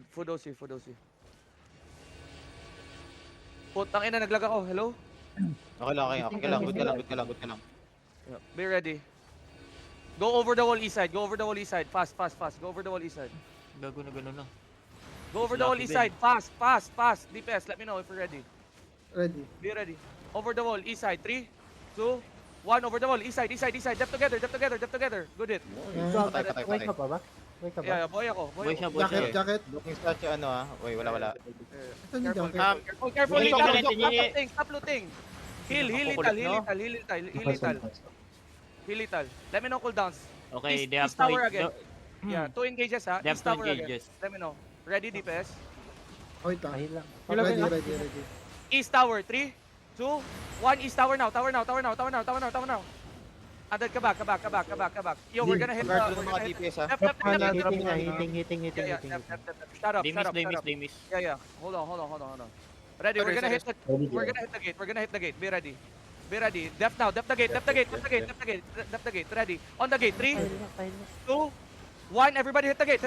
Food OC. Putang ina, naglag ako. Hello? Okay lang. Good ka lang. Yeah. Be ready. Go over the wall east side. Fast. Go over the wall east side. Gago na gano'n lang. Go over the wall east side. Fast. DPS, let me know if you're ready. Ready. Be ready. Over the wall east side. 3, 2, 1. Over the wall east side. Dep together. Good hit. Patay. Wake up ba? Wake up ba? Yeah, boy ako. Boy siya. Jacket. Looking start yung ano ah. Wait, wala. Saan yung jacket? Careful. Wait, Stop looting. Heal lethal. Let me know cooldowns. Okay, East they have tower to... again. Yeah, 2 engages ha. They have East two tower again. engages. Let me know. Ready DPS? Wait lang. Ahil lang. Ready. East tower. 3, 2, 1. East tower now. Tower now. Andad ka back. Yo, we're gonna hit Guard ng mga DPS ah. Hitting. Shut up. They miss. Yeah. Hold on. Ready, we're gonna hit the gate. Be ready. Depth the gate. Ready. On the gate. 3, 2, 1. Everybody hit the gate.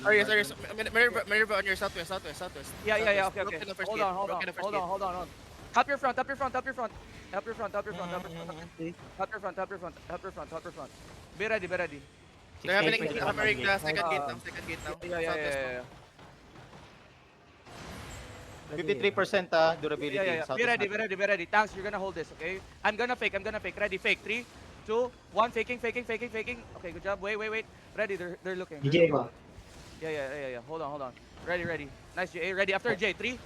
Arius. Minerva on your southwest. Yeah. Okay. Broken the first gate. Hold on. Help your front. Help your front. Be ready. They're hammering the second gate now. Yeah. 53% ah, durability. Yeah. Be ready. Tanks, you're gonna hold this, okay? I'm gonna fake. Ready, fake. 3, 2, 1. Faking. Okay, good job. Wait. Ready, they're looking. Yeah. Hold on. Ready. Nice, J. Ready after J. 3,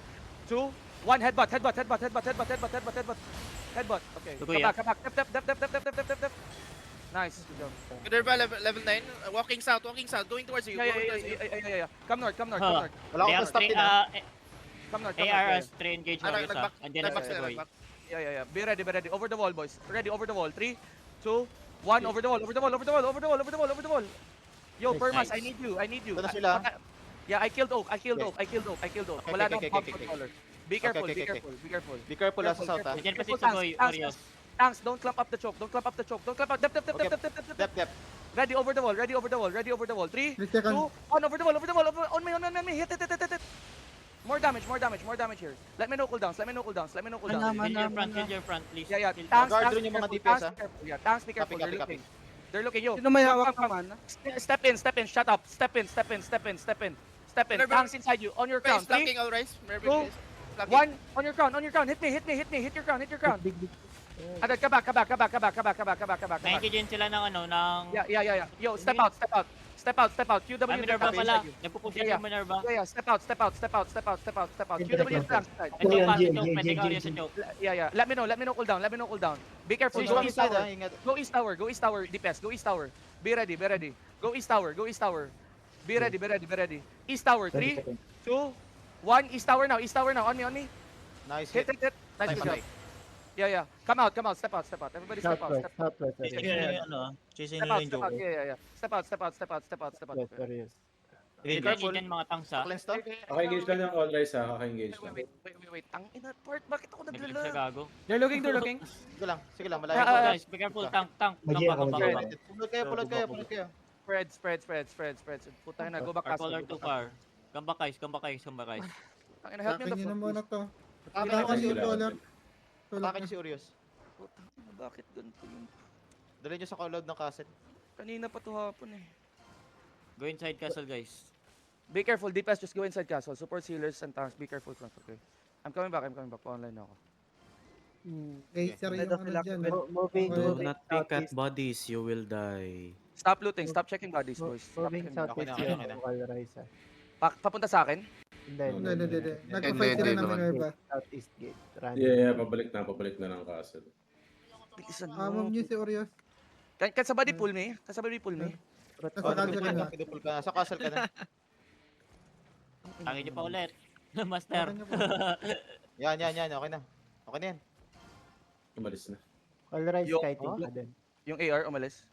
2, 1. Headbutt. Okay. Go, Come yeah. back. Dep. Nice. Good job. Minerva level 9. Walking south. Going towards you. Yeah. Come north. Wala They akong have stop three, din ah. Come north. AR has 3 engage warriors Nagbak. and then Nagbak the sila. boy. Yeah. Be ready. Over the wall, boys. Ready, over the wall. 3, 2, 1. Over the wall. Yo, Nice, Permas, nice. I need you. Ito na sila. Yeah, I killed Oak. Wala nang Okay. bomb controller. Be careful. Okay. Be careful. Be careful ah sa south ah. Nandiyan pa si Careful, Sugoy, tanks, Orios. Tanks, don't clamp up the choke. Don't clamp up. Dep. Dep. Ready over the wall. 3, 2, 3 seconds. 1. Over the wall. On me. Hit. More damage here. Let me know cooldowns. Kill your front, please. Yeah. Kill Tanks, Guard tanks, rin yung mga be DPS, careful. Yeah, tanks, be careful. Copy. They're looking. Yo. Sino may hawak Come. naman? Step in. Shut up. Step in. Tanks inside you. On your crown. 3, Flanking all rise. Minerva Two, is flanking. 1. On your crown. Hit me. Hit your crown. Big. Adad ka back. Na-engage sila ng ano, ng... Yeah. Yo, step out. QW. Ah, Minerva tanks pala. inside you. Nagpupush Yeah. yung Minerva. Yeah. Step out. QW tanks inside. Ito yung pass choke, pwede ka Orios sa choke. Yeah. Let me know cooldown. Be careful. Sino Go ang east side tower. ah, ingat. Go east tower. DPS. Go east tower. Be ready. Go east tower. Be ready. East tower. 3, 2, 1. East tower now. On me. Nice Hit. hit. Nice Nice job. hit. Yeah. Come out. Step out. Everybody step out. Southwest. Chasing Step nila out. yung Joker. Yeah. Step out. Warriors. Engage dyan mga tanks ha. Cleanse to. Kaka-engage lang ng all rise ha, kaka-engage lang. Wait. Ang ina part, bakit ako Nag-clip siya naglala? gago. They're looking. Sige lang, malayo. Guys, be careful, tank. Pulot kayo. Spread. Putang ina, go back Our castle. color too far. Come back guys. Ang ina, help me on the Tingin na front. muna to. Atake Atake niyo si yung color. Atake niyo si Urios. Putang ina, bakit ganito yun? Dali niyo sa call-out ng castle. Kanina pa to hapon eh. Go inside castle guys. Be careful, DPS, just go inside castle. Support healers and tanks, be careful front, okay? I'm coming back. Pa-online na ako. Acer yung ano dyan. Moving Do Okay. not pick at bodies, you will die. Stop looting, stop checking bodies, boys. Stop Moving checking. southeast Okay yung na. Warriors. Papunta sa akin? Hindi. Nag-fight sila ng Minerva. Southeast gate. Run. Yeah, pabalik na ng castle. Bilisan Amam mo. niyo si Orios. Can somebody pull me? Nasa Dupul castle na. Dupul ka na. Sa castle ka na. Tangin niyo pa ulit. Master. Yan. Okay na yan. Umalis na. Warriors Yung- kiting ka din. Yung AR umalis.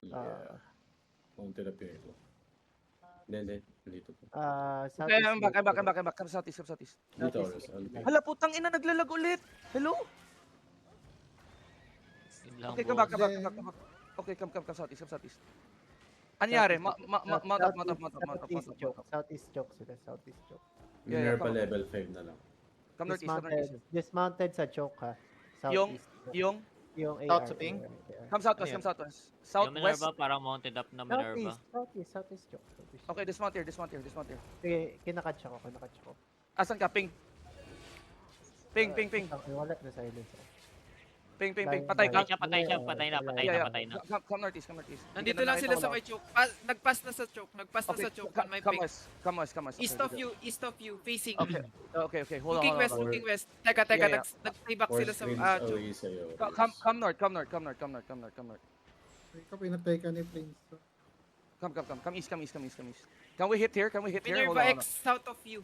Yeah. Konti na pinito. Hindi. Nandito po. Southeast Okay, I'm back. gate. Come southeast. Dito, Oris. Hala, putang ina, naglalag ulit. Hello? Yun lang, Okay, boss. come back. Okay, come southeast. Anyari? Mount up. Southeast choke. Southeast choke sila. Southeast choke. Yeah, Minerva come on. level 5 na lang. Come northeast. Dismounted sa choke ha. Yung, Southeast. yung, Yung South AR, sa ping? AR. come southwest, Ano come southwest. Yung Southwest. Minerva parang mounted up na Minerva. Southeast choke. Okay, dismount here. Sige, kinakatch ako. Asan ka? Ping. Ping. Ay, wala na silence. Ping. Patay ka. Patay na. Come northeast. Nandito lang sila sa may choke. Nag-pass na sa choke. Okay, on my come ping. west. East of you, facing. Okay. Hold on. Looking west. Teka. Yeah, yeah. Nag-playback 4 sila sa screens choke. away sa'yo. Come north. Ikaw pinatay ka ni Prince. Come east. Can we hit here? Hold Minerva on. X south of you.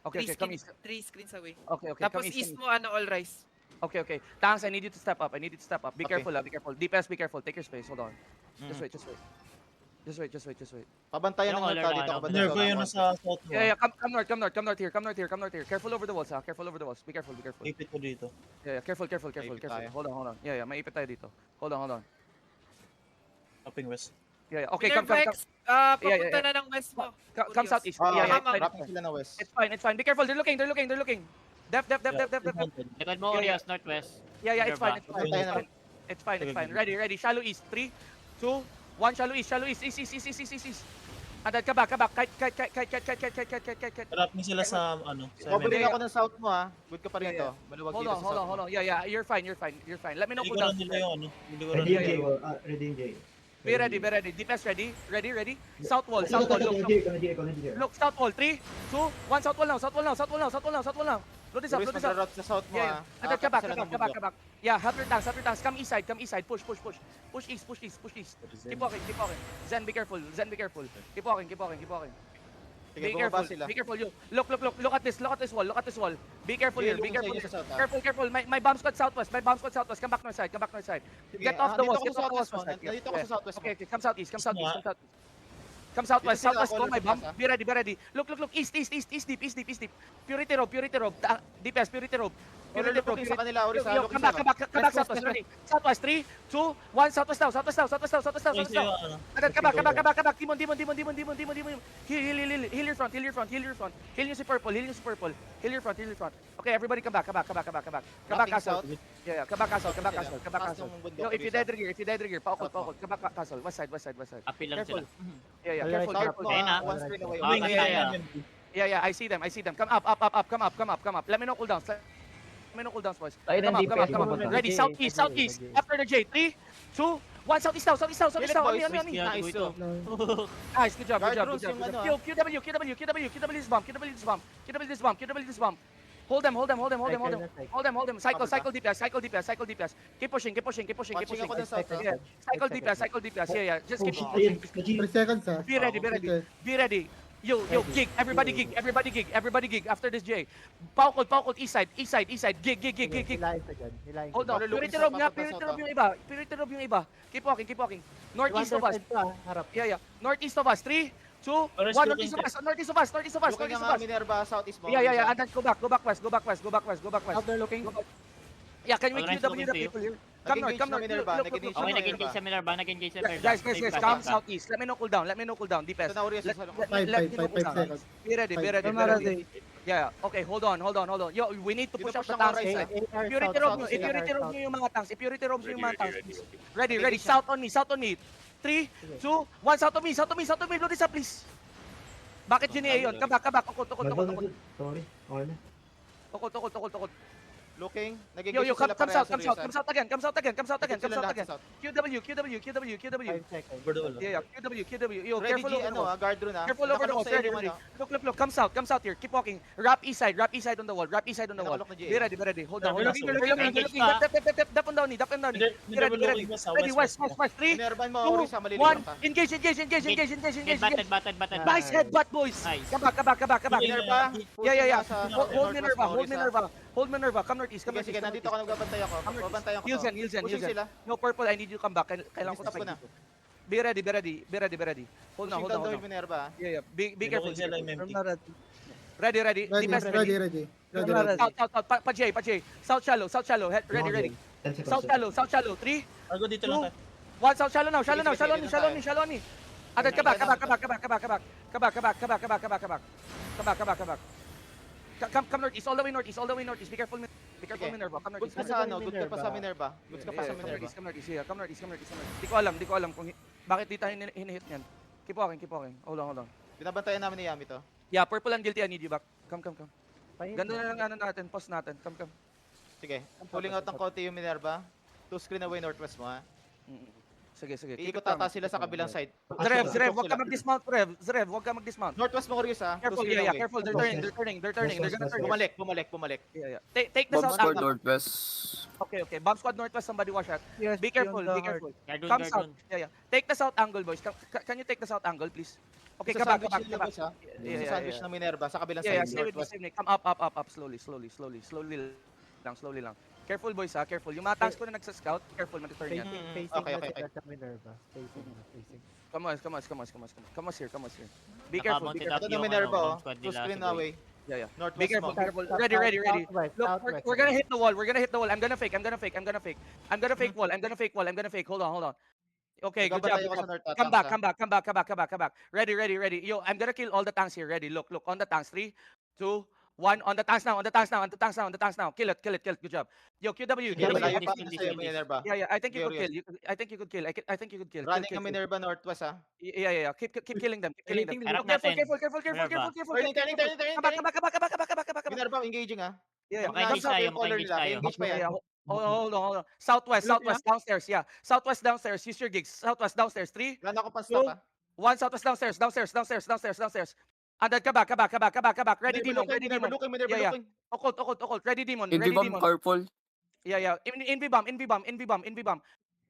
Okay, come east. 3 screens away. Okay, Tapos come east east. mo, all rise. Okay. Tanks, I need you to step up. Be Okay. careful. DPS, be careful. Take your space. Hold on. Just wait. Pabantayan ng Yung altar wala dito. na, Kabantayan Minerva yun sa south mo. Yeah, come north here. Careful over the walls, ha. Careful over the walls. Be careful. Ipit ko dito. Yeah, careful. Maipit tayo. Hold on. Yeah, maipit tayo dito. Hold on. Upping west. Yeah. Okay, come. Minerva X, papunta na ng west mo. Come southeast. Ah, Yeah, Tama. wrap sila na west. It's fine. Be careful. They're looking. Depth. Dismounted. Likod mo, Yeah, Urias, northwest. Yeah, it's fine. Pabantayan na. It's fine. Ready. Shallow east. 3, 2, 1. Shallow east. East. And then come back. Kite. Trap niyo sila sa ano. Sa Bobbling Yeah, ako ng south mo ha. Good ka pa rin Yeah, to. Maluwag Hold dito sa south. on. Yeah. You're fine. Let me know Hindi kung ko down. nila yung ano. Hindi ko Ready, nila yung... ready, Jay. Be ready. DPS ready. South wall. Look, south wall. 3, 2, 1. South wall now. Load this up. Luis, magra-route sa south mo Yeah. ha. And then come back. Yeah, have your tanks. Come east side. Push. Push east. Keep walking. Zen, be careful. Keep walking. Sige, Be bumaba careful. sila. Be careful. You. Look at this wall. Be careful here. Be Lumong sa careful. inyo sa south, ha? Careful. My bomb squad southwest. Come back north side. Sige, Get off the nandito walls. ako Get sa off the walls. southwest mo. Nandito ako sa southwest mo. Okay. Come southeast. Come Dito southwest. sila, Southwest. ako Go my ulit bomb. sa- Be ready. Look. East deep. Purity robe. DPS, purity robe. Pero looking sa kanila, Ori, sa looking Come sa back southwest. Ready. Southwest. 3, 2, 1. Southwest now. Guys, yung ano. Come back. Demon. Heal your front. Heal yung si purple. Heal your front. Okay, everybody come back. Come back Backing castle. south. Yeah, come back castle. Taas ng bundok, Yo, if you bisa. dead rigger, paukot. South mo. Come back castle. West side. Apil lang Careful. sila. Yeah, Alright, careful. South mo Ayun ha. na. One screen away. Ah, Wing, kasi yeah, kaya. Yeah, I see them. Come up. Let me know cooldowns. Boys. Come up. Ready, southeast. After the J. 3, 2, 1. Southeast now. Pilit, boys. On me. Yeah, Nice ito. to. Nice, good job. Guard rules yung ano, QW this bomb. Hold them. Cycle DPS. Keep pushing. Watching ako ng south ha. Yeah, cycle DPS. Yeah. Just keep Oh, pushing. 3 seconds ha. Be ready. Yo, gig. Everybody gig. After this J. Paukot. East side. Gig. Hilahin ka dyan. Hold on. Purity robe yung iba. Keep walking. Northeast of us. Harap. Yeah. Northeast of us. 3, 2, 1. Northeast of us. Looking ang Minerva, southeast mo. Yeah. And then go back west. Out there looking. Yeah, can we Alright, QW looking the to you. people here? Nag-engage Come na north. Minerva, Look. nag-engage Okay, na nag-engage sa Minerva. Guys, Same come pass. southeast. Let me know cooldown. DPS. Ito na Uri, Let- sa let- 5 let me know cooldown. seconds. Be ready. Yeah, okay, hold on. Yo, we need to Dito push po out the siya tanks. right Inside. side. Purity robe nyo. Purity robe nyo yung mga tanks. Purity robe nyo yung mga tanks. Ready. South on me. 3, 2, 1. South on me. Blow this up, please. Bakit yun yun? Come back. Tukot. Sorry. Okay na. Tukot. Looking. Yo, Nag-engage come sila pareha south again. Come south again. Sila lahat sa south. QW. 5 seconds. Over the wall. Yeah, QW. Yo, Ready careful G, over the walls. guard rune ha. Careful over the walls. Nakalok sa Ready. inyo, ano. Look. Come south here. Keep walking. Wrap east side on the wall. Nakalok na G. Be ready. Hold on. They're looking. Dap and down. Minerva looking west. Ready, west. 3, Minervan mo, 2, Uri, sa maliliit 1. ka. Engage. Batted. Nice headbutt, boys. Nice. Come back. Minerva. Yeah. Sa Hold northwest Minerva. Come northeast. Sige, nandito ako nagbabantay ako. Babantayan ko to. Heals Pushing yan. sila. No, purple, I need you to come back. Kailangan ko Stop ko na. dito. Be ready. Hold Pushing down the on. hill, Minerva. Yeah. Be careful. Sila yung empty. Ready. DPS Ready. South. Pa J. South shallow. Ready. 10 seconds. South shallow. 3, Argo dito lang tayo. 1. South shallow now. Shallow ni. Andad, come back, come back, come back, come back, come back, come back. Come back, come back, come back, come back, come back, come back. Come back, come back, come back. Come northeast, all the way northeast, all the way northeast. Be careful, Sige. Minerva. Come Goods northeast. ka sa ano, good ka pa sa Minerva. Goods ka pa sa Come Minerva. northeast, come northeast. Yeah, come northeast, come northeast, come northeast. Di ko alam bakit di tayo hinihit niyan. Keep walking, keep walking. Hold on, hold on. Binabantayan namin ni Yami to. Yeah, purple and guilty, I need you back. Come. Pahin. Ganda na lang ano natin, pause natin. Come. Sige, pulling out ng konti yung Minerva. 2 screen away northwest mo ha. Sige. Iikot ata sila sa kabilang side. Zrev, wag ka mag-dismount, Zrev, wag ka mag-dismount. Northwest mo Curious ha. 2 Careful, screen yeah, away. careful. They're turning. They're gonna turn. Bumalik. Yeah. Take the south Bomb squad angle. northwest. Okay. Bomb squad northwest, somebody watch out. Yes, Be careful. Guard Come doon. south. Yeah. Take the south angle, boys. Can you take the south angle, please? Okay, Sa come back. sandwich nila, boys, ha? Yeah, Sa sandwich ng Minerva sa kabilang Yeah, side. stay with me, Northwest. stay with me. Come up. Slowly lang. Careful, boys, ha. Careful. Yung mga tanks ko na nagsa-scout, careful, mag-turn yan. Facing Okay. na sila sa Minerva. Facing. Come on here. Be careful. Nakamounted Ito up na yung Minerva, bomb oh. squad 2 nila. screen siguro. away. Yeah. Be Northwest careful. mo. Ready. Southwest, Look, southwest. we're gonna hit the wall. I'm gonna fake wall. Hold on. Okay, good job. Babantayan ko sa north. Come back. Ready. Yo, I'm gonna kill all the tanks here. Ready. Look, on the tanks. 3, 2, 1. On the tanks now. Kill it. Good job. Yo, QW. Sige, Kill malayo it. pa ako sa'yo, Minerva. Yeah, I think you could Curious. kill. I think you could kill. Running Kill. ang Minerva northwest ha. Yeah. Keep killing them. Harap Careful. natin. Turning. Come back. Minerva engaging ha. Yeah. Okay, Come sa tayo, color engage nila. tayo. Engage pa yan. Hold on. Southwest downstairs. Yeah. Southwest downstairs. Use your gigs. Southwest downstairs. 3, Run ako pa stop ha. 1. Southwest downstairs. And then come back. Ready, demon. Minerva looking. Yeah. Occult. Ready, demon. Hindi bomb careful. Yeah. Envy bomb.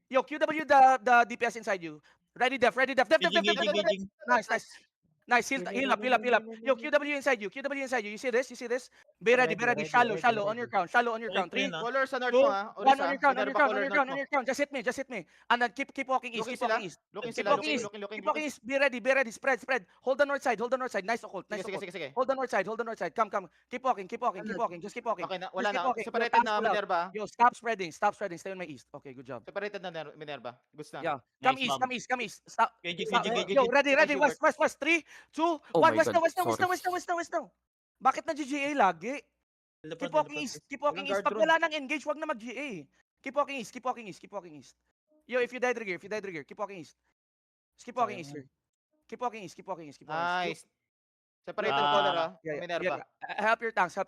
Yo, QW the DPS inside you. Ready, def. Engaging. Nice. Heal up. Yo, QW inside you. You see this? Be ready. Shallow on your crown. 3, Color sa north 2, mo ha. 1 Orisa, on your crown. Minerva color north mo. Just hit me. And then keep walking east. Looking Keep walking sila. east. Looking Keep sila. walking east. Looking. Keep walking east. Be ready. Spread. Hold the north side. Nice occult. Sige. Hold the north side. Come. Keep walking. Just keep walking. Okay na, wala Just keep na. walking. Separated na Pull out. Minerva. Yo, stop spreading. Stay on my east. Okay, good job. Separated na Minerva. Gusto na. Yeah. Nice Come east. Stop. Engaging. Yo, ready. West. 3, 2, 1. Oh my West God, now. Bakit na GGA lagi? Keep walking east. Walang guard Pag drone. wala nang engage, wag na mag-GA. Keep walking east. Yo, if you die trigger, keep walking east. Just keep walking east here. Keep walking east. Nice. Separated Ah, color ha. Yeah. Minerva. Help your tanks. GA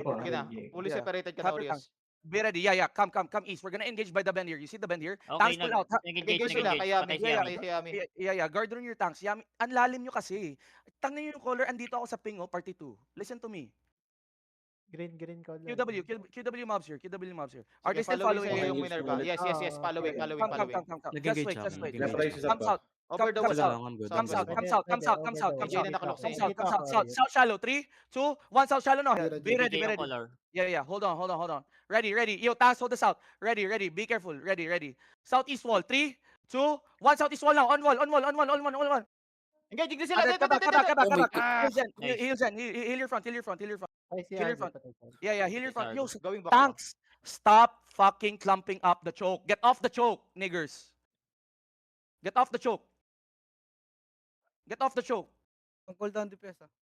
po. Okay na. Fully Yeah. separated ka na, Help your Orius. Be ready. Yeah. Come east. We're gonna engage by the bend here. You see the bend here? Okay, Tanks pull out. Engage sila. Kaya Patay si Yami. Yami. Yeah. Guard run your tanks. Yami, ang lalim nyo kasi. Tangnan nyo yung color. Andito ako sa ping, party 2. Listen to me. Green color. QW mobs here. Are Sige, they still following following ko you? yung Minerva. Yes. Following. Come. Just wait. Left Come south. Over the wall. Come south. Hindi na nakalok sa inyo. Come south. South shallow. 3, 2, 1. South shallow now. Be ready. Color. Yeah. Hold on. Ready. Yo, tanks hold us out. Ready. Be careful. Ready. Southeast wall. 3, 2, 1. Southeast wall now. On wall. Engaging din sila. Come back. Nice. Heal your front. Ay, si Kill your Argo, front. patay siya. Yeah, heal your front. Yo, Going back. tanks, stop fucking clumping up the choke. Get off the choke, niggers. Get off the choke. Cool down DPS ah.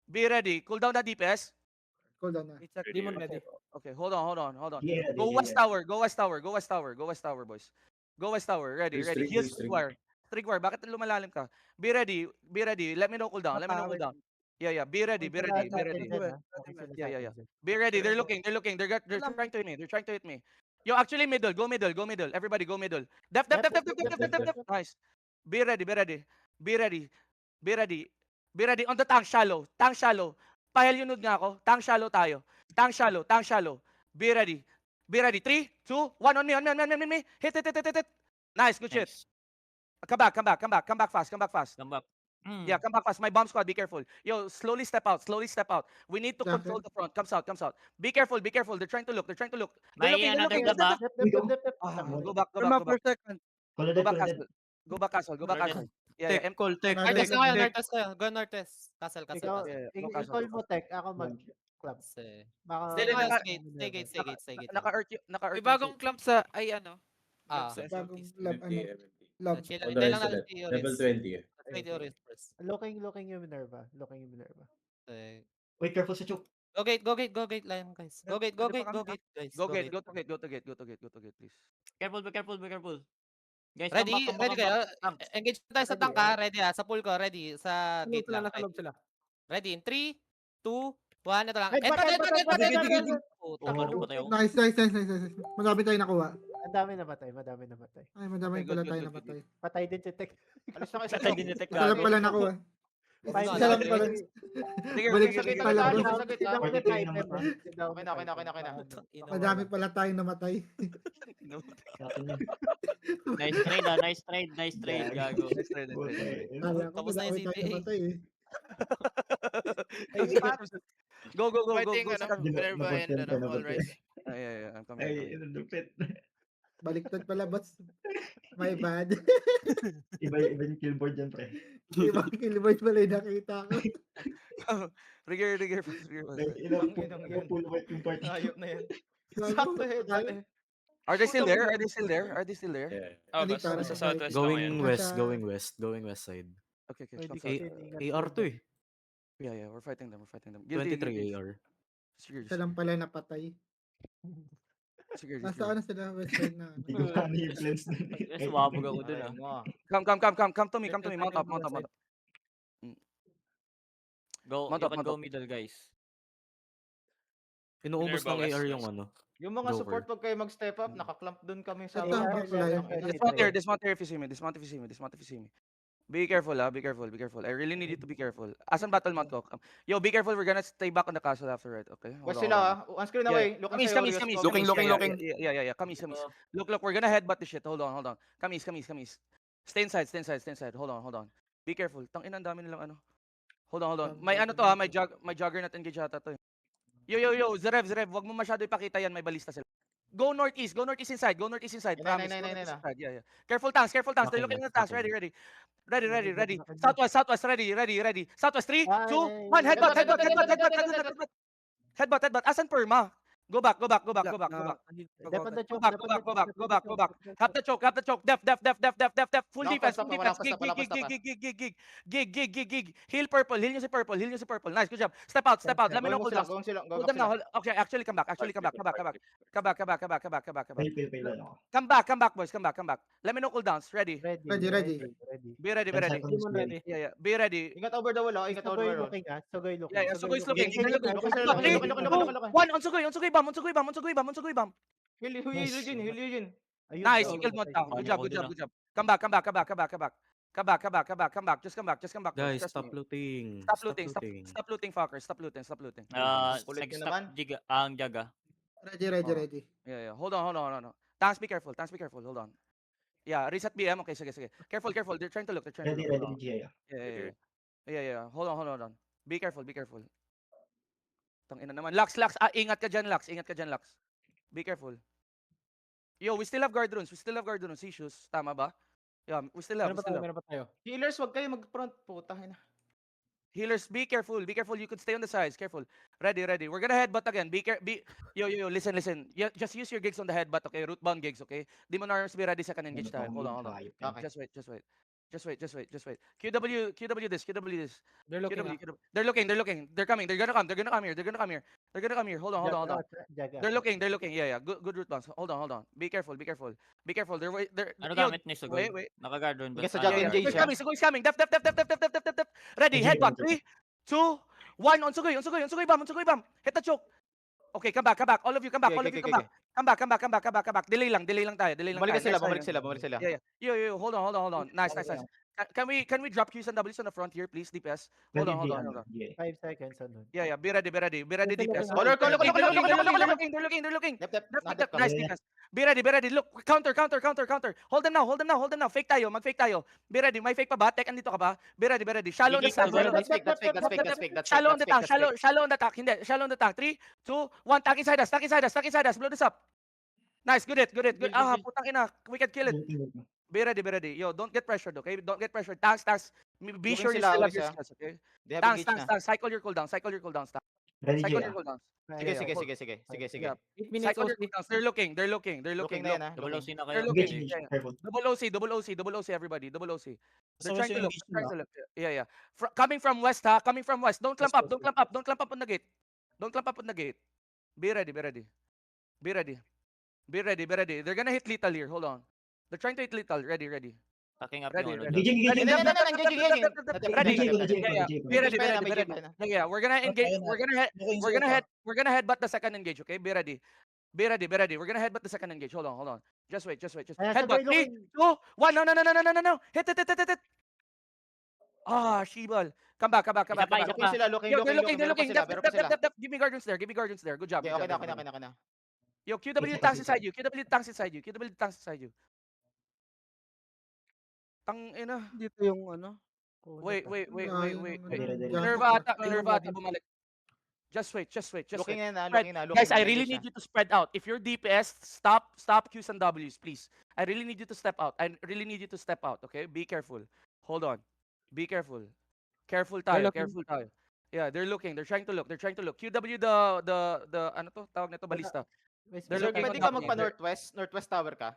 Be ready. Cool down the DPS. Cool down na. It's a demon ready. Okay, hold on. GA ready, Go GA west ready. tower, boys. Go west tower, ready. String, Heal string. square. Trigger, bakit lumalalim ka? Be ready. Let me know cool down. Yeah. Be ready. Be ready. They're looking. They're trying to hit me. Yo, actually middle. Go middle. Everybody go middle. Def. Nice. Be ready. On the tank shallow. Pahelyunod nga ako. Tank shallow tayo. Tank shallow. Be ready. 3, 2, 1 on me. Hit. Nice, good shit. Come back fast. Come back. Yeah, come back fast. My bomb squad, be careful. Yo, slowly step out. We need to Yeah, control the front. Comes out. Be careful. They're trying to look. They're May looking. another gab ah. Go back. Color Go back, color Castle. Go back, Castle. Yeah. Tech. Northwest kayo. Go Northwest. Castle. Yeah. Go Castle. I-call mo tech, ako mag-club. Baka... Naka-earth May bagong clump sa, ay ano? Bagong lab, ano. Love. Chill On lang, the hintay rest lang ulit. natin si Level Oris. 20. Let's wait si Oris first. Looking yung Minerva. Okay. Wait, careful sa choke. Go gate, Lion, guys. Go gate, guys. Go gate, go to gate, go to gate, go to gate, go to gate, please. Careful, be careful, be careful. Guys, Ready? come back, Ready come kayo? back. Tanks. Engage tayo sa tank ha. Ready ha? Sa pool ko, ready. Sa gate lang. Nasa loob sila. Ready? In 3, 2, 1, ito lang. Headbutt, headbutt, headbutt, headbutt. Puta, Ano ba tayo? Nice. Madami tayo nakuha. Ang dami namatay. Ay, madami Okay, good, pala good, tayo good, namatay. Patay din si Tek. Alis na kayo sa Patay choke. din ni Tek Isa lang gago. pala nakuha. Five Isa lang pala. Sige, Balik sige, sige. pala. Sa gate, ha? Party kayo naman. Okay na. Madami pala tayong namatay. Akin yun. Nice trade, nice trade, gago. Nice try, nice Puta, try. eh. Kala ko Tapos na yung madami tayong CTA. namatay eh. Go, go, go, go, Fighting, go. ano, Minerva and, ano, All Rise. Yeah, I'm coming. Ay, lupit. Baliktad pala, boss. My bad. Iba yung killboard dyan, pre. Ibang killboard pala yung nakita ko. Rigger. Full white yung party. Ayop na yan. Gago. Sakto headbutt eh. Are they still there? Are they still there? Are they still there? Yeah. Oh, Hindi, basta parang sa sabay. southwest lang Going ngayon. west, Nasa- going west side. Okay, okay. Pwede Come, ka. AR to eh. Yeah, we're fighting them. Guilty, 23 guilty. AR. Sige, Isa lang pala napatay. sige. Nasa ano sila, west side na. Hindi ko pa ni-blends nun. Guys, sumabog ako dun ah. Come to me. Mount up. Go, Mount you up, can mount go up. middle, guys. Inuubos Minerva ng west, AR west. yung ano. Yung mga Joker. support pag kayo mag-step up, nakaklamp dun kami sa Ito, baba. Lion. Dismount here if you see me. Be careful, be careful. I really need you to be careful. Asan battle mount ko? Yo, be careful. We're gonna stay back on the castle after, right? Okay. Hold West on, sila hold on. ha. One screen away. Look Come east. Looking. Yeah. Come east. Look. We're gonna headbutt this shit. Hold on. Come east. Stay inside. Hold on. Be careful. Tang ina, ang dami nilang ano. Hold on. May ano to ha, may juggernaut engage ata to. Yo. Zerev. Wag mo masyado ipakita yan, may balista sila. Go northeast inside. Promise. Nay. Yeah. Careful tanks. They're looking at the tanks. Ready. Southwest, ready. Southwest, 3, 2, 1, headbutt. Asan Perma? Go back. Go back. Have the choke. Def. Full defense. Gig. Heal purple. Heal nyo si purple. Nice, good job. Step out. Let me know cooldown. Hold them now. Okay, actually come back. Come back. Pay lang ako. Come back, boys. Come back. Let me know cooldowns. Ready. Ready. Be ready. Yeah. Be ready. Ingat over the wall, oh. Ingat over the wall. Yeah. Sugoy's looking. Look. One on Sugoy bam. Heal Eugene. Nice, you killed Monta. Good job. Come back. Just come back. Guys, Trust stop me. looting. Stop looting, fuckers. Stop looting. Ulit nyo Nag-stop naman. ang Jaga. Ready. Yeah. Hold on. Tanks, be careful. Hold on. Yeah, reset BM. Okay, sige. Careful. They're trying to look. Ready, GA. Yeah. Hold on. Be careful. Tangina naman. Lux. Ingat ka dyan, Lux. Be careful. Yo, we still have guard runes. Issues. Tama ba? Yeah, we still have. Healers, wag kayo mag-front. Putang ina. Healers, be careful. You could stay on the sides. Careful. Ready. We're gonna headbutt again. Yo, listen. Yeah, just use your gigs on the headbutt, okay? Root bound gigs, okay? Demon arms, be ready second engage tayo. Hold on. Okay. Just wait. QW this. They're looking. They're looking. They're coming. They're gonna come here. Hold on. They're looking. Yeah. Good root bounce. Hold on. Be careful. They're Ano yo, gamit ni Sugoy? wait. Naka-guard run ba? Sige, sa Ah, Jaga guard. engage. Sugoy's coming. Def. Ready. Engage, Headbutt. engage. 3, 2, 1. On Sugoy. Bam. Hit the choke. Okay, come back. All of you, come back. Come back. Delay lang tayo. Bumalik tayo. sila. Yeah. Yo. Hold on. Nice. Can we drop Qs and Ws on the front here, please, DPS? Hold on. GA. 5 seconds on nun. Yeah. Be ready, DPS. Look. They're looking. Dep. Nice Yeah. defense. Be ready. Look, counter. Hold them now. Mag-fake tayo. Be ready. May fake pa ba? Tech, andito ka ba? Be ready. Shallow on the tank. That's fake. Shallow on the tank. Shallow on the tank. Hindi. Shallow on the tank. 3, 2, 1. Tank inside us. Blow this up. Nice. Good. Putang ina. We can kill it. Be ready. Yo, don't get pressured, okay? Don't get pressured. Tanks. Be Looking sure you sila, still have always, your ah. skills, okay? They have Tanks. engage na. Cycle your cooldowns. Ready, Second Jay. your cooldowns. Sige, sige, sige, sige. Sige, sige. Yeah. 8 minutes Second your OC. cooldowns. They're looking. Looking na yan, ha? Double OC na They're kayo. looking. Engage, engage. Yeah, yeah. Careful. Double OC, everybody. Double OC. They're Gusto ko trying to siya look. engage They're trying nila. to look. Yeah, yeah. Coming from west, ha? Coming from west. Don't clamp Yes, up. yes, Don't clamp up. Don't clamp up on the gate. Don't clamp up on the gate. Be ready. Be ready. Be ready. Be ready. Be ready. They're gonna hit lethal here. Hold on. They're trying to hit lethal. Ready. Ready. Packing up Ready, yung ano ready. dyan. Engaging, Hindi, engaging. hindi, hindi, engaging, engaging. Ready. Jay, go, Jay, Yeah, yeah. Jay, Be ready. Be May ready. Be Jay, ready. na. Yeah, yeah. We're gonna engage. Ayun na. We're gonna head. Looking We're gonna sir head. We're gonna headbutt the second engage. Okay. Be ready. Be ready. Be ready. We're gonna headbutt the second engage. Hold on. Hold on. Just wait. Just wait. Just Ayan, headbutt. sabay 3, looking. 2, 1. No, no, no, no, no, no, no, no. Hit, hit, hit, hit, hit, hit. Ah, Shibal. Come back. Come back. Come Isa back. pa, Come isa back. Looking sila, looking, Yo, they're looking. looking, They're meron pa looking. sila, Def, meron def, pa sila. def, def. Give me guardians there. Give me guardians there. Good job. Okay, Good okay job. na, okay na, okay na. Yo, QW tanks inside you. QW tanks inside you. QW tanks inside you. Tang ina. Dito yung ano. Wait. Ready, ready. Minerva ata bumalik. Just wait. Just wait. Just Looking wait. na, Spread. looking na, looking Guys, na, I really engage need you to spread out. If you're DPS, stop Qs and Ws, please. I really need you to step out. I really need you to step out, okay? Be careful. Hold on. Be careful. Careful tayo, looking. careful tayo. Yeah, they're looking. They're trying to look. They're trying to look. QW the ano to? Tawag nito balista. Sir, They're looking pwede on ka top. magpa-northwest, northwest tower ka.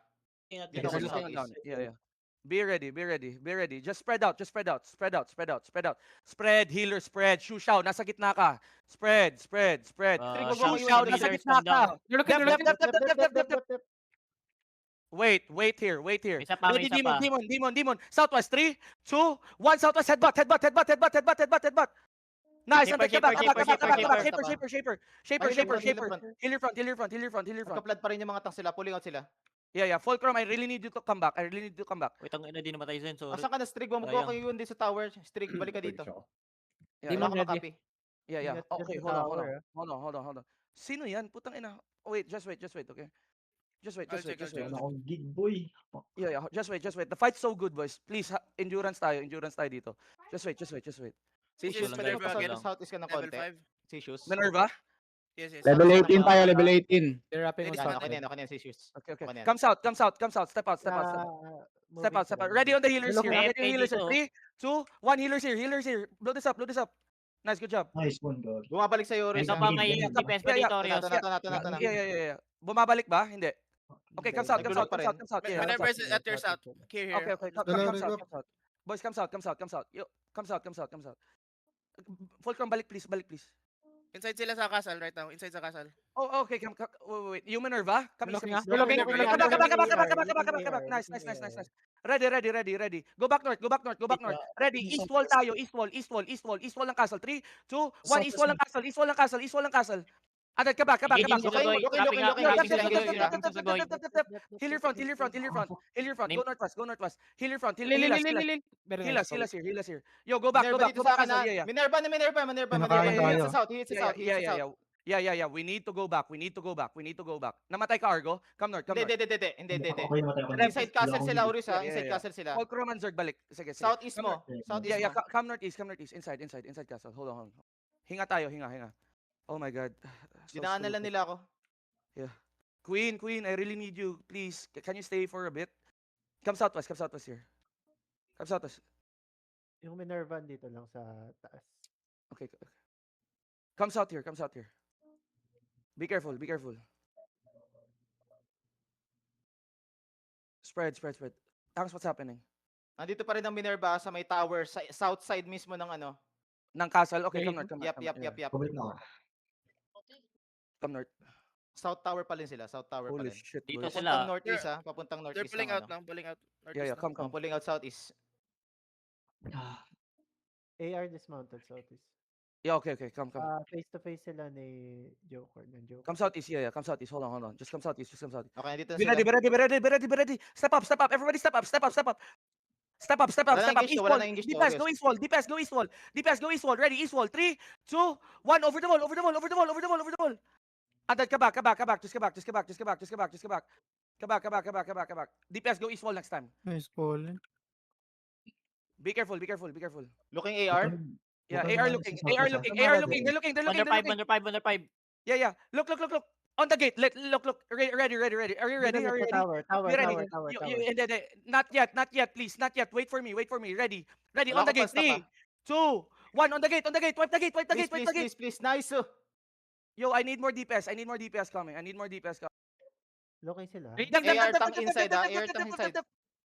Yeah, Dito they're ako sa looking on southeast. down. Yeah, yeah. Be ready, be ready, be ready. Just spread out, just spread out, spread out, spread out, spread out. Spread, healer, spread. Shushaw, nasa gitna ka. Spread, spread, spread. Shushaw, nasa gitna ka. They're looking. They're looking. Wait here. Isa pa, Ready, isa pa. demon. Southwest, 3, 2, 1, Southwest, headbutt. Nice, Shaper, and back. shaper. Shaper. Ayun, Healer front. Nagka-flood pa rin yung mga tanks sila, pulling out sila. Yeah. Fulcrum, I really need you to come back. Wait, ang ina, di namatay Zen, sorry. Asan ka na, Strig? Huwag Sayang. kayo yun din sa tower. Strig, balik ka dito. Yeah, Wala Demon ka ready. makapi. Yeah. Just Okay, the tower, hold on. Sino yan? Putang ina. Oh, wait, just wait, okay? Just wait. Wala akong gig, boy. Yeah, just wait. The fight's so good, boys. Please, endurance tayo dito. Just wait. Sisius Walang Minerva guard. again. Southeast ka ng Level konti. 5. Sisius. Minerva? Yes. Level Southeast 18 ka ng tayo, konti. level 18. They're wrapping Ladies on front. top. Okay na, Sisius. Okay. Okay na yan. Comes out. Step out. Step out. Ready on the healers here. May Ready on the healers here. dito. 3, 2, 1, healers here. Blow this up. Nice, good job. Nice one, God. Bumabalik sa'yo, Oris. Ito pa, may defense pa dito, Orios. Nato na. Yeah. Bumabalik ba? Hindi. Okay, comes out. Nagulog pa rin. Yeah, Minerva comes is at your south. Here. Okay. Comes out. Boys, comes out. Yo, comes out. Fulcrum, balik please. Inside sila sa castle right now. Inside sa castle. Oh, okay. Wait. You Minerva? Come Looking, here. ah. Looking. Come back. Nice. Ready. Go back north. Ready. East wall tayo. East wall ng castle. 3, 2, 1. East wall ng castle. Agad ka back. Engaging sa Looking, Sagoy. looking, Wrapping up, looking, engaging sa looking, Sagoy. looking, Engaging sa Sagoy. Healer front. Go northwest. Healer front. Heal us here. Yo, go back. Minerva dito sa akin, castle. ha? Yeah. Minerva. Pinakanan Hit tayo. sa south. Yeah. We need to go back. Namatay ka, Argo. Come north. Hindi. Okay, namatay ako. Inside castle sila, Oris, ha? Yeah. Inside castle sila. Fulcrum and Zerg, balik. Sige. Southeast mo. Southeast Yeah. mo. Come northeast. Inside castle. Hold on. Hinga tayo. Oh my God. So Dinaanan stupid. nila ako. Queen, I really need you. Please, can you stay for a bit? Come southwest here. Come southwest. Yung Minerva dito lang sa taas. Okay. Come south here. Be careful. Spread. Thanks, what's happening? Andito pa rin ang Minerva sa may tower, sa south side mismo ng ano. Ng castle? Okay, come north. Yap. Pabalik na ako. Come north. South tower pa rin sila. South tower pa Holy rin. shit, Dito boys. sila. Papuntang northeast, ha? Papuntang They're northeast. pulling ng out ano. now. Pulling out. Yeah, come. Pulling out southeast. AR dismounted southeast. Yeah, okay, come. Face to face sila ni Joker. Come southeast, yeah, come southeast. Hold on. Just come southeast. Okay, dito na Be sila. ready. Step up. Everybody step up. Wala na engage to, wala na engage to, DPS, obvious. go east wall. Ready, east wall. 3, 2, 1. Over the wall. Agad ka back. Just go back. DPS, go east wall next time. Nice ball. Be careful. Looking AR. Yeah, Okay, AR nice. looking. Okay, They're looking. Under 5. Yeah. Look. On the gate. Look. Ready. Are you ready? Tower. Be ready. Not yet, please. Not yet. Wait for me. Ready. Wala On the ko gate. pa, 3, 2, 1. On the gate. Wipe the gate. Please. Nice. Yo, I need more DPS. I need more DPS coming. I need more DPS coming. Loking sila. AR tank inside, AR tank inside.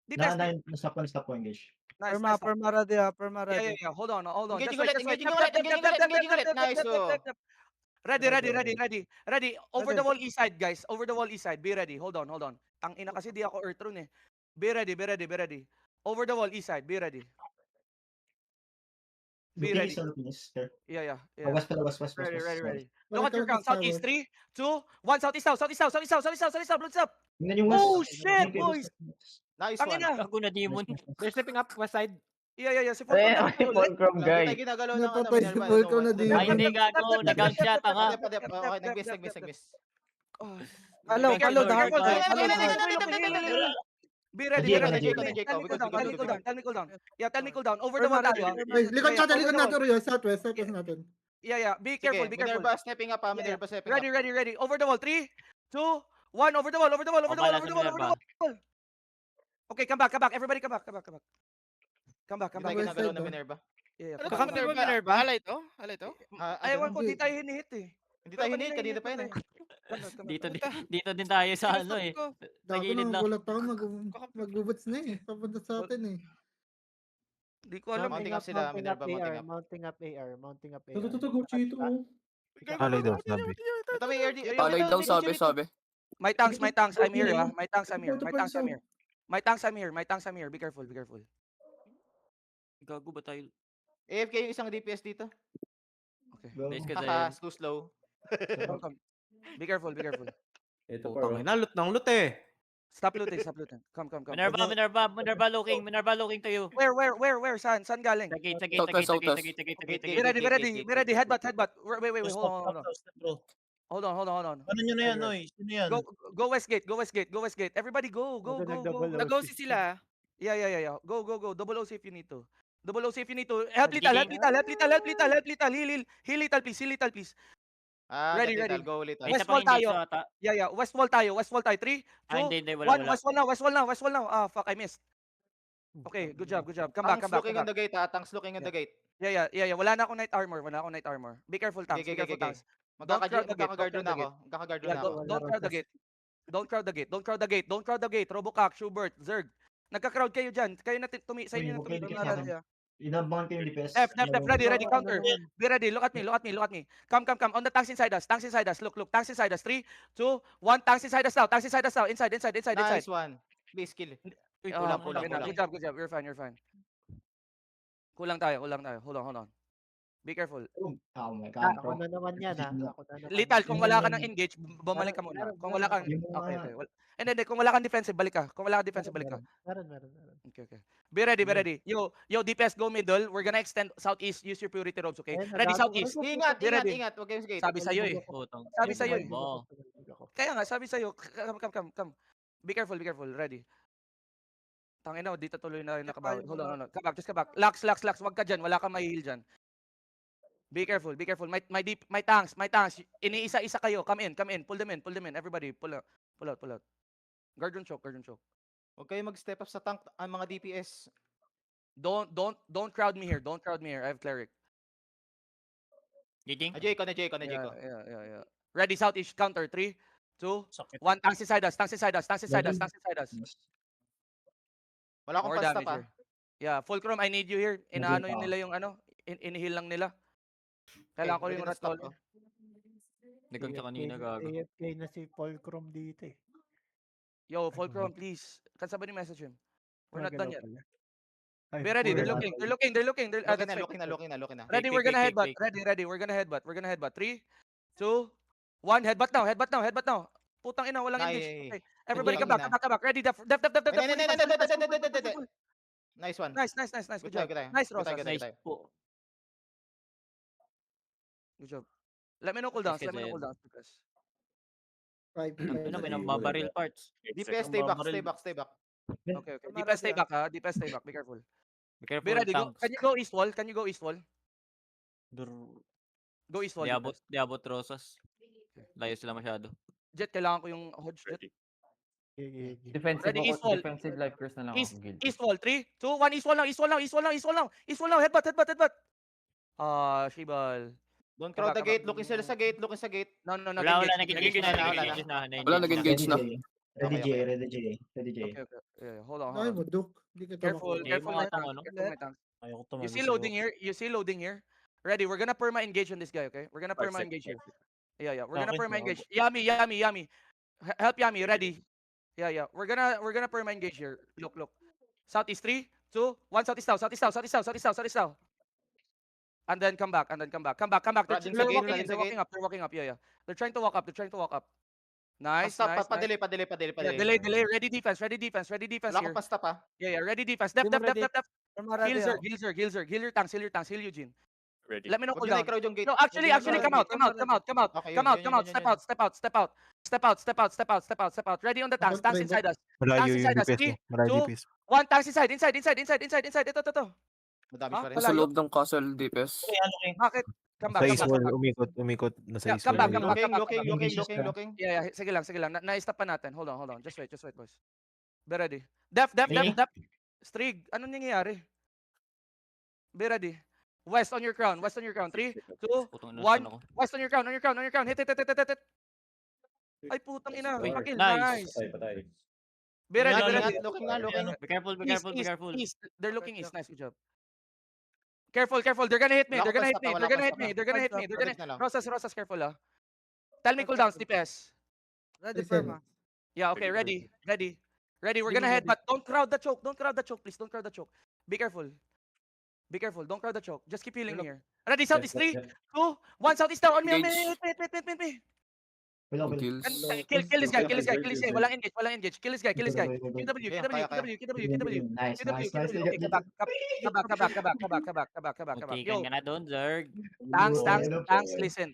DPS. Stop ko engage. Nice, Perma, nice. perma ready ah, perma Yeah, ready. yeah, yeah. Hold on, hold on. Engaging Just wait, ulit, just wait. engaging ulit, engaging ulit. Nice, oh. Ready, ready, ready, ready. Ready. Over Ready. the wall east side, guys. Over the wall east side. Be ready. Hold on, hold on. Tang ina kasi di ako earth rune eh. Be ready, be ready, be ready. Over the wall east side. Be ready. Be Looking ready. is looking is there. Yeah, yeah, Oh, yeah. west pala, west. Ready, ready, ready. Balik Look at your ako count. sa Southeast. tower. 3, 2, 1. Southeast south. Southeast south. Southeast south. Southeast south. Southeast south. Bloods up. Tingnan yung west. Oh, shit, Okay, boys. Nice Tang one. ina. Gago na demon. They're stepping up west side. Yeah, yeah, yeah. Si Ay, Fulcrum. ay, Fulcrum, Lagi guys. tayo ginagalaw ng Napatay si Minerva. Fulcrum na di- Ay, hindi gago. Nag-out siya, tanga. Padep. Okay, nag-miss. Oh. Hello, Be hello, careful, be the hard careful. guys. Hello, Hello, hello, the hard. hello. Be ready, Jay, be ready. Jay, Tell me Jay, cool Jay, down, tell me Jay, cool Jay. down, tell me cool down. Yeah, tell me cool down. Over the wall Perma tayo. ready. ah. Ay, likod Yeah, natin, over likod the natin, wall. Rio. Southwest natin. Yeah, yeah. Be careful, be careful. Minerva stepping up, Yeah, Minerva yeah. stepping up. Ready, ready, ready. Over the wall. 3, 2, 1. Over the wall, over the wall, over the wall, over the wall, over the wall. Okay, come back, come back. Everybody come back, come back, come back. Come back, come Hindi tayo back. West ginagalaw side, ng no? Minerva. Yeah, yeah. Ano Come to, back, come Minerva? back. Minerva? Halay to? Halay to? Ewan ko, di tayo hinihit eh. Hindi tayo hinit, kanina pa yan eh. Dito, dito din tayo sa ano eh. Dago Tagilid nang lang. gulat ako, magbubuts na eh. Papunta sa atin eh. Di ko alam. Mounting up sila, Minerva, mounting up. Mounting up AR, mounting up AR. Go Chito. Halay daw, sabi. Ito may ARD. Palay daw, sabi. My tanks, my tanks. I'm here, ah. My tanks, I'm here. Ito My pa tanks, I'm isa. here. My tanks, I'm here. My tanks, I'm here. Be careful, be careful. Gago ba tayo? AFK yung isang DPS dito. Okay. Nice ka Haha, din. too slow. Come, come. Be careful, be careful. Ito pa. Putang ina, loot ng loot eh. Stop looting, stop looting. Come, come, come. Minerva looking to you. Where? Saan galing? Sa gate. Be ready, be ready, be ready. Headbutt. Wait, hold on. Hold on. Ano nyo na yan, Noy? Sino yan? Go Westgate. Everybody go. Nag-OC sila. Yeah. Go. Double OC if you need to. Help Lital. Heal Lital, please. Ready. Go ulit. May isa West wall pang engage tayo. ata. Yeah. West wall tayo. 3, 2, Hindi, 1. wala. West wall now. Ah, fuck, I missed. Okay, good job. Come back. Tanks looking on the gate, Tanks looking on the gate. Yeah. Wala na akong night armor. Be careful, tanks. Okay. Tanks. Magkakaguard na ako. Magkakaguard Yeah, na ako. don't crowd the gate. Robocock, Schubert, Zerg. Nagka-crowd kayo dyan. Kayo na sa inyo na Okay, tumingin. Inabangan ko yung DPS. Def, ready, counter. Be ready, look at me. Come. On the tanks inside us. Look, tanks inside us. 3, 2, 1, tanks inside us now. Inside. Nice one. Please kill. Kulang. Good job. You're fine. Kulang tayo. Hold on. Be careful. Oh my God, Ako bro. na naman yan ha. Ako na naman. Lital, kung wala ka ng engage, bumalik ka muna. Kung wala kang... Okay. Hindi. Kung wala kang defensive, balik ka. Meron. Okay. Be ready. Yo, DPS, go middle. We're gonna extend southeast. Use your purity robes, okay? Ayun, Ready, nagago southeast. ko. Be ready. Ingat. Huwag kayong gate. Sabi sa'yo eh. Putang. Sabi sa'yo eh. Mo. Kaya nga, sabi sa'yo. Come. Be careful. Ready. Tangina, dito tuloy na rin nakabawi. Hold on. Come back. Lax. Wag ka dyan. Wala kang mahihil dyan. Be careful. My tanks. Iniisa-isa kayo. Come in. Pull them in. Everybody, pull out. Guard choke. Huwag kayo mag-step up sa tank ang mga DPS. Don't crowd me here. I have cleric. Giging? Jay ko. Yeah. Ready, southeast, counter. 3, 2, Sakit. 1. Tanks inside us. Wala akong More pa-stop damage here. Yeah, Fulcrum, I need you here. Inaano yun nila yung inihil lang nila. Kailangan ko yung stop ratol. Nagkang sa kanina gago. AFK na si Fulcrum dito eh. Yo, Fulcrum, please. Can somebody message him? We're not done yet. Ay, Be ready. They're Fulcrum. looking. That's fine. Looking na. Ready, we're gonna headbutt. Ready. We're gonna headbutt. 3, 2, 1. Headbutt now. Putang ina, walang engage. Okay. Everybody come back. Ready, def. Nice one. Nice. Good job. Nice, Rosas. Good Nice tayo. po. Good job. Let me know cooldowns. Nice, Jen. Because 5. Ano, may nang babaril parts. DPS, stay back. Okay. DPS stay back, ha. DPS stay back. Be careful. Be careful, Be ready. tanks. Can you go east wall? Go east wall. Di abot Rosas. Layo sila masyado. Jet, kailangan ko yung Hodge Jet. Defensive Ready, ako, east wall. defensive life curse na lang ako. Guild. East wall. 3, 2, 1. East wall now. Headbutt. Don't Don't crowd the Come back. gate. Looking sila sa gate. Looking sa gate. No, Wala, nag-engage. nag-engage na, wala nag-engage na. Wala, nag-engage na. Ready Okay, J, okay. ready J, ready J. Okay, okay. Yeah, hold on, Ay hold mo, on. Duke. Hindi ka Careful, Hindi, careful, mga my tanks. ano. Careful, my tanks. Ayoko You see loading here? You see loading here? Ready, we're gonna perma engage on this guy, okay? We're gonna perma engage here. Yeah, we're gonna perma engage. Yami. Help Yami, ready. Yeah. We're gonna perma engage here. Look. Southeast 3, 2, 1, southeast now. And then come back. Come back. Riding They're sa gate, walking in, riding sa they're walking up. Yeah. They're trying to walk up. Nice, Stop, nice. pa-delay. Yeah, delay. Ready defense Wala here. akong pa-stop ah. Yeah, ready defense. Def. Heal Zerg. Heal your tanks. Heal Eugene. Ready. Let me know Huwag cooldown. nyo na-crowd yung gate. No, actually, come out. Okay, Come out. Step out. Ready on the tanks. Tanks inside us. Tanks inside us. 3, 2, 1. Tanks inside. Ito. Madami Ah, pa rin. Nasa loob ng castle DPS. Bakit? Come back. umikot na Yeah, come back. Looking. Yeah. Sige lang. Na-stop pa natin. Hold on. Just wait, boys. Be ready. Def. Strig. Ano nangyayari? Be ready. West on your crown. 3, 2, 1. West on your crown. Hit. Ay, putang ina. Wait, Pakil. nice. Nice. Patay. Be ready. Looking nga. Be careful. East. They're looking east. Nice, good job. Careful. They're gonna hit me. Rosas, careful ah. Tell me cooldowns, DPS. Ready, Perma. Yeah, okay, ready. We're gonna head, but don't crowd the choke. Please. Don't crowd the choke. Be careful. Don't crowd the choke. Just keep healing me here. Ready, southeast 3, 2, 1, southeast down. On me. Hit. Wala. Kills. Kill this guy. Walang engage. Kill this guy. QW. Nice. Okay, come back. Yo, Ka na doon, Zerg.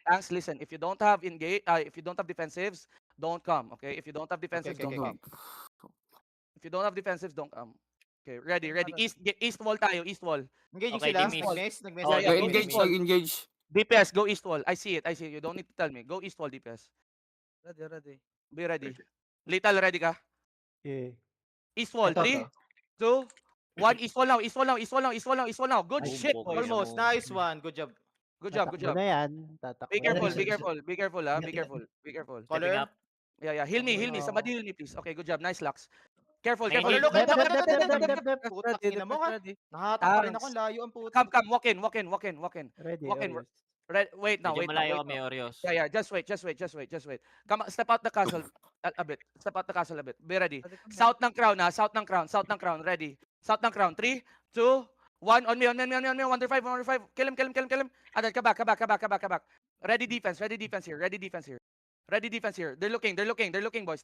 tanks, listen. If you don't have defensives, don't come. Okay? If you don't have defensives, Okay. don't come. If you don't have defensives, don't come. Okay, ready. East wall tayo, east wall. Engaging Okay, sila. Dimis. Nag-message. Yeah, Engage. DPS, go east wall. I see it. You don't need to tell me. Go east wall, DPS. Ready. Be ready. Lethal, ready ka? Yeah. East wall. 3, 2, 1. East wall now. Good Boom, shit, boom, boys. Almost. Nice one. Good job. Good job. Tatakbo na yan. Tatakbo Be na yan. careful. Be careful. Color. Stepping up. Yeah. Heal me. Somebody heal me, please. Okay, good job. Nice, Lux. Careful. May Color, heal. look. Dep. Putang ina mo ka. Nahatak pa rin ako. Layo ang puto. Come. Walk in. Ready. Walk in. Orius. Wait now. Medyo malayo kami, Orios. Yeah. Just wait. Come, step out the castle a bit. Be ready. South ng crown. Ready. South ng crown. 3, 2, 1. On me. 105. Kill him. And then come back. Ready defense here. They're looking, boys.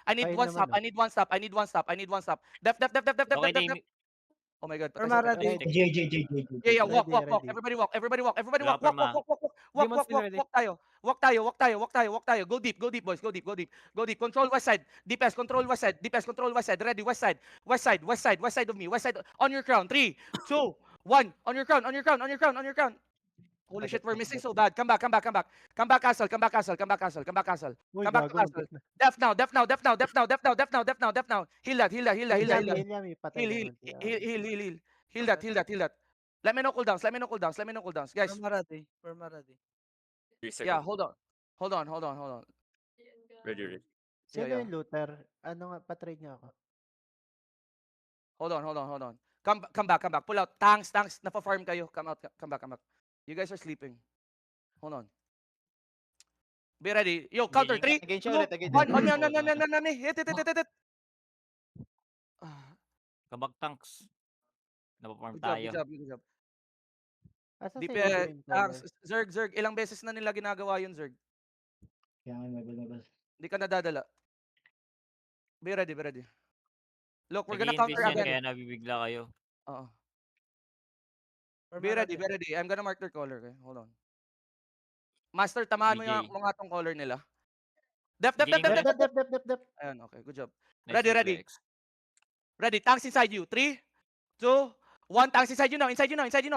I need Fine one naman, stop. Def. Okay, Dami. Oh my god. Perma ready. J. Yeah. Walk. Ready. Everybody walk. Wala, Perma. Walk tayo. Go deep, boys. Go deep. Control west side. DPS, control west side. Ready, west side of me. West side on your crown. 3, 2, 1. On your crown. Holy shit, we're missing so bad. Come back. Come back castle. Uy, Come back to gago, castle. Def now. Heal that. Yami, patay naman siya. Heal that. Let me know cooldowns. Guys, Perma ready. 3 seconds. yeah, hold on. Ready. Sino Yeah. yung looter? Ano nga, patrade niya ako. Hold on. Come back. Pull out. Tanks. Nafa-farm kayo. Come back. You guys are sleeping. Hold on. Be ready. Yo, counter. 3, Again 2, siya ulit. 1. On me. Hit. Kabag tanks. Napaparm Good tayo. job. Asa si DPS, Adrian Color? Zerg, ilang beses na nila ginagawa yun, Zerg. Kaya nga, mabal. Hindi ka nadadala. Be ready. Look, we're gonna Nag-i-invest counter yan, again. kaya nabibigla kayo. Oo. Be ready. I'm gonna mark their color. Okay? Hold on. Master, tamaan mo BJ. yung mga tong color nila. Def. Dep. Ayan, okay. Good job. Nice Ready. reflex. Ready. Tanks inside you. 3, 2, 1. Tanks inside you now.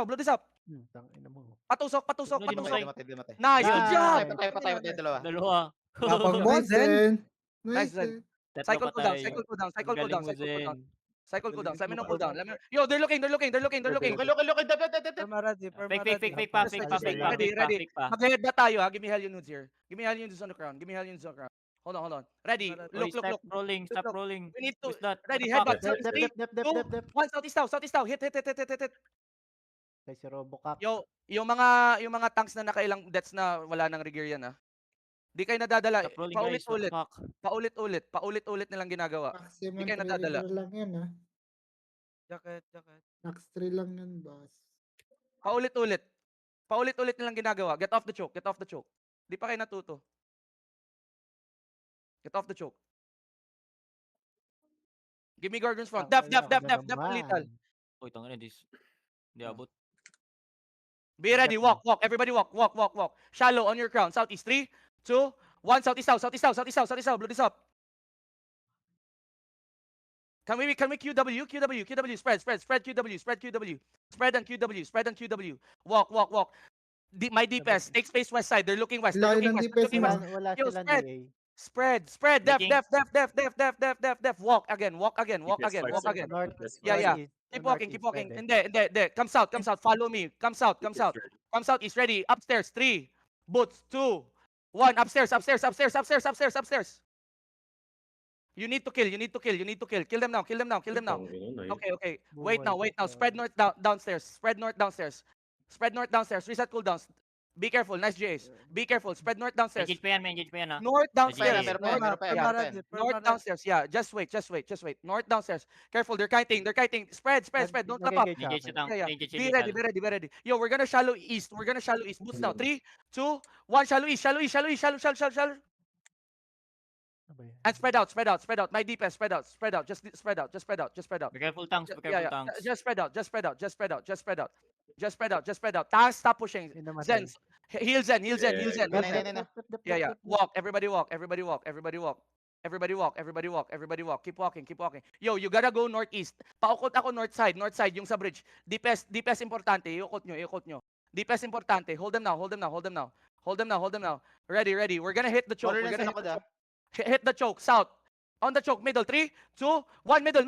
Blow this up. Tangina mo. Patusok. Hindi naman Dimatay. Nice. Good job. Patay. Dalawa. Dalawa. Kapag mo, Nice, Zen. Nice, Tatlo Cycle pa cooldown. tayo. Cycle Ang galing mo, cooldown. Zen. Cycle cooldowns. Let me know cooldown. Let me. Yo, they're looking. Look, Perma ready. Perma Fake, fake, fake, ready. fake pa, fake pa, fake pa, Ready, fake pa, ready. fake pa. Mag-headbutt tayo ha. Give me Hellion Nudes here. Give me Hellion Nudes on the ground. Give me Hellion Nudes on the ground. Hold on. Ready. Oy, Look. stop rolling, stop Look. rolling. We need to. Who's that? Ready, What the headbutt. fuck? Dep, 3, dep, dep, 2, dep, dep. 1. Southeast down. Hit. Kay si Robocop. Yo, yung mga tanks na nakailang deaths na wala nang rigger yan ha. Di kayo nadadala. Stop rolling, guys. What the Paulit-ulit. fuck? Paulit-ulit nilang ginagawa. Maximum Di kayo 3 nadadala. rigger lang yan ha. Jacket. Max 3 lang yan, boss. Paulit-ulit. Paulit-ulit nilang ginagawa. Get off the choke. Di pa kayo natuto. Get off the choke. Give me Gordon's front. Def lethal. Uy, tangin na, this. Hindi abot. Be ready. Walk. Everybody walk. Shallow on your crown. Southeast. 3, 2, 1. Southeast out. Blow this up. Can we QW? Spread QW. Spread and QW. Walk. My DPS. Take space west side. They're looking west. Layo ng DPS Looking west. nila. Wala Yo, silang spread. DA. Spread. Def. Walk again. Walk again. North, Yeah. east, Keep northeast, walking. pwede. Hindi. Come south. Follow me. Come south. East. Ready. Upstairs. 3, boots. 2, 1. Upstairs. You need to kill. Kill them now. Okay. Wait now. Spread north downstairs. Reset cooldowns. Be careful. Nice Jace. Be careful. Spread north downstairs. Engage pa yan ha. North downstairs. Meron pa yan. Perma ready. North downstairs. Yeah, just wait. North downstairs. Careful, they're kiting. Spread. Don't tap up. Engage na tang. Yeah. Engage Be ready. Yo, we're gonna shallow east. Boost now. 3, 2, 1. Shallow east. Ano ba yan? And spread out. My DPS, spread out. Just spread out. Be careful, tanks. Tanks. Just spread out. Tanks, stop pushing. Yun naman Zen. Heal Zen. na. Yeah. Walk. Everybody walk. Keep walking. Yo, you gotta go northeast. Paukot ako north side, yung sa bridge. DPS importante. Iukot nyo. DPS importante. Hold them now. Ready. We're gonna hit the choke. We're gonna Hit the choke. South. On the choke. Middle. 3, 2, 1. Middle.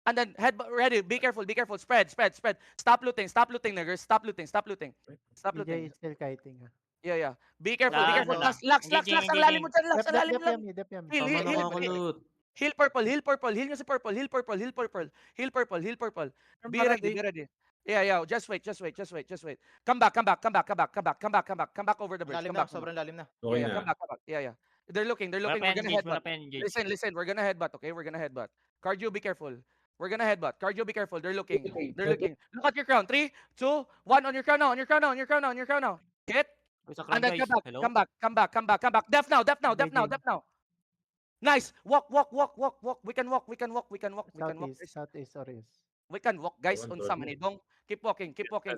And then head ready. Be careful. Spread. Stop looting, niggers. Stop looting. DJ is still kiting ha. Yeah. Be careful. Wala. Lux. Ang lalim mo dyan, Lux. Ang lalim lang. Dep yami. Heal purple. Heal nyo si purple. Heal purple. Be ready. Yeah. Just wait. Come back over the bridge. Lalim Come na, back. sobrang lalim na. Okay Come na. back. Yeah. They're looking. We're gonna headbutt. Listen. We're gonna headbutt. Okay, we're gonna headbutt. Cardio, be careful. We're gonna headbutt. Cardio, be careful. They're looking. Look at your crown. 3, 2, 1. On your crown now. Hit. And then come back. Def now. Nice. Walk. We can walk. Southeast or east. We can walk, guys. One Unsa turn. manidong. Keep walking. Keep walking.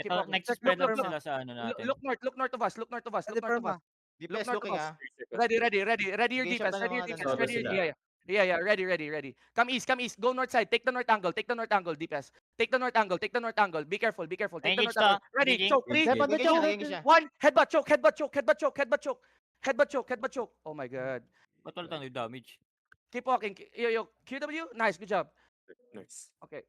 Ito, next spread up sila sa ano natin. Look north of us. Ready, Perma. DPS Look looking north ah. Ready your Engage defense. up na naman Ready your natin. defense. Yeah. Ready. Come east. Go north side. Take the north angle. DPS. Take the north angle. Be careful. Take the Engage north angle. ta. Ready. Engaging. Choke. 3, Dep on the Engage choke. siya, engage siya. 1. Headbutt choke. Oh my god. Ba't wala tayong damage? Keep walking. Yo, QW. Nice. Good job. Nice. Okay.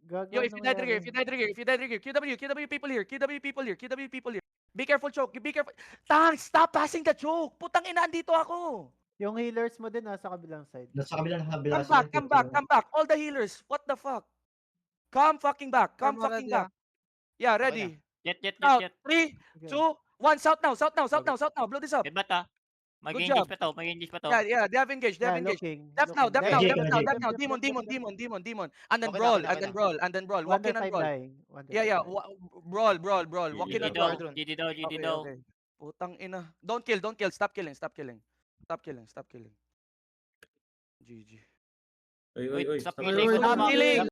Gago, Yo, if you anong dead trigger, nangyari? QW people here. Be careful, choke. Tanks, stop passing the choke. Putang ina, andito ako. Yung healers mo din nasa kabilang side. Nasa kabila. Come back. All the healers. What the fuck? Come fucking back. Perma ready, back. Yeah, ready. Jet. Now, 3, Okay. 2, 1. South now. Blow this up. Headbutt ha. Good Mag-engage job. pa to. Yeah, they have engaged. Yeah, looking. Def now. Def now. Demon. And then Okay brawl. na, okay na. Walk in and brawl. dying. Yeah. Brawl. Walk in and brawl. GD daw. Okay. Putang ina. Don't kill. Stop killing. GG. Oy, Wait, stop Stop killing. Stop killing.